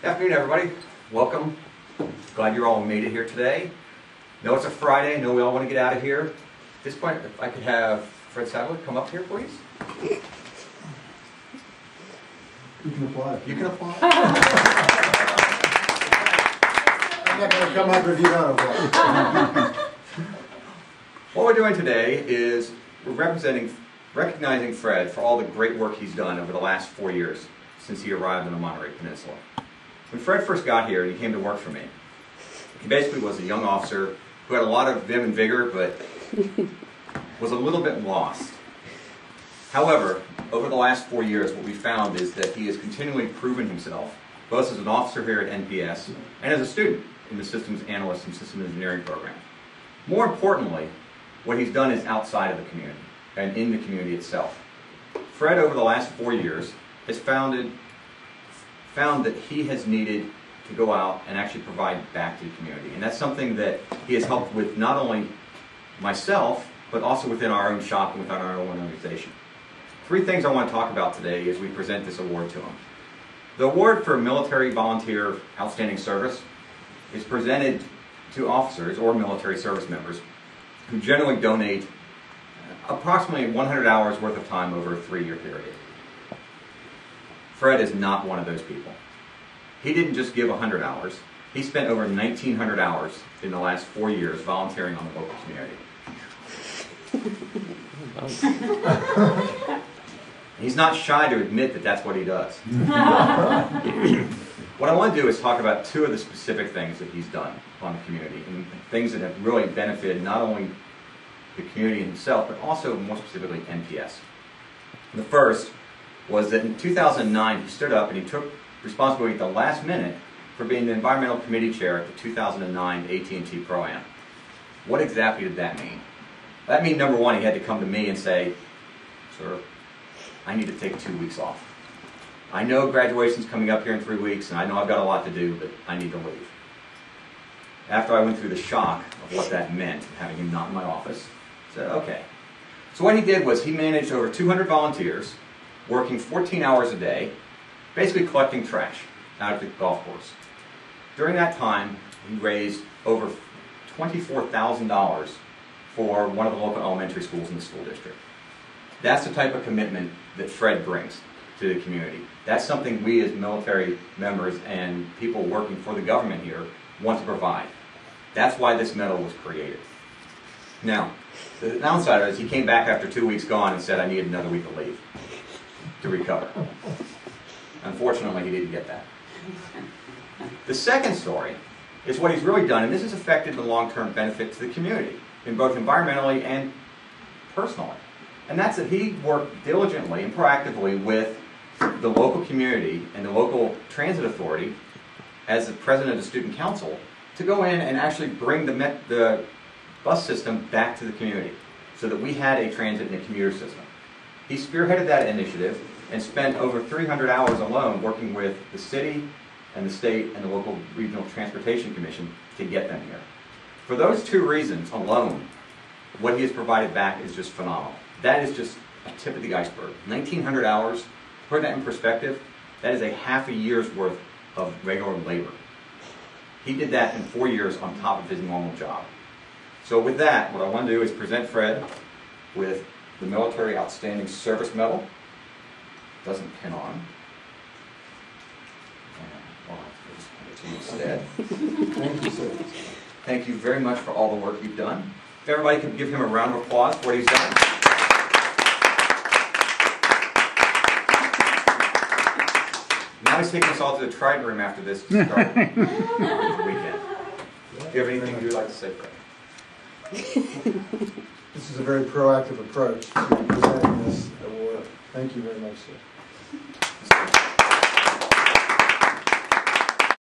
Afternoon, everybody. Welcome. Glad you all made it here today. Know it's a Friday. I know we all want to get out of here. At this point, if I could have Fred Sadwood come up here, please. You can apply. You can apply. I'm not going to come up if you don't apply. What we're doing today is we're recognizing Fred for all the great work he's done over the last 4 years since he arrived on the Monterey Peninsula. When Fred first got here and he came to work for me, he basically was a young officer who had a lot of vim and vigor, but was a little bit lost. However, over the last 4 years, what we found is that he has continually proven himself, both as an officer here at NPS and as a student in the Systems Analyst and Systems Engineering program. More importantly, what he's done is outside of the community and in the community itself. Fred, over the last 4 years, has found that he has needed to go out and actually provide back to the community. And that's something that he has helped with not only myself, but also within our own shop and within our own organization. 3 things I want to talk about today as we present this award to him. The award for Military Volunteer Outstanding Service is presented to officers or military service members who generally donate approximately 100 hours worth of time over a 3-year period. Fred is not one of those people. He didn't just give 100 hours. He spent over 1,900 hours in the last 4 years volunteering on the local community. He's not shy to admit that that's what he does. What I want to do is talk about 2 of the specific things that he's done on the community, and things that have really benefited not only the community himself, but also more specifically NPS. The first was that in 2009 he stood up and he took responsibility at the last minute for being the environmental committee chair at the 2009 AT&T Pro-Am. What exactly did that mean? That means, number one, he had to come to me and say, "Sir, I need to take 2 weeks off. I know graduation's coming up here in 3 weeks, and I know I've got a lot to do, but I need to leave." After I went through the shock of what that meant, having him not in my office, I said, okay. So what he did was he managed over 200 volunteers, working 14 hours a day, basically collecting trash out of the golf course. During that time, he raised over $24,000 for one of the local elementary schools in the school district. That's the type of commitment that Fred brings to the community. That's something we as military members and people working for the government here want to provide. That's why this medal was created. Now, the downside is he came back after 2 weeks gone and said, "I need another week of leave to recover." Unfortunately, he didn't get that. The second story is what he's really done, and this has affected the long-term benefit to the community, in both environmentally and personally. And that's that he worked diligently and proactively with the local community and the local transit authority as the president of the student council to go in and actually bring the bus system back to the community so that we had a transit and a commuter system. He spearheaded that initiative and spent over 300 hours alone working with the city and the state and the local regional transportation commission to get them here. For those 2 reasons alone, what he has provided back is just phenomenal. That is just a tip of the iceberg. 1,900 hours, put that in perspective, that is a half a year's worth of regular labor. He did that in 4 years on top of his normal job. So with that, what I want to do is present Fred with the Military Outstanding Service Medal. Doesn't pin on. Instead. Thank you, sir. Thank you very much for all the work you've done. If everybody could give him a round of applause for what he's done. Now he's taking us all to the Trident Room after this to start the weekend. Do you have anything you'd like to say, Fred? This is a very proactive approach to presenting this award. Thank you very much, sir.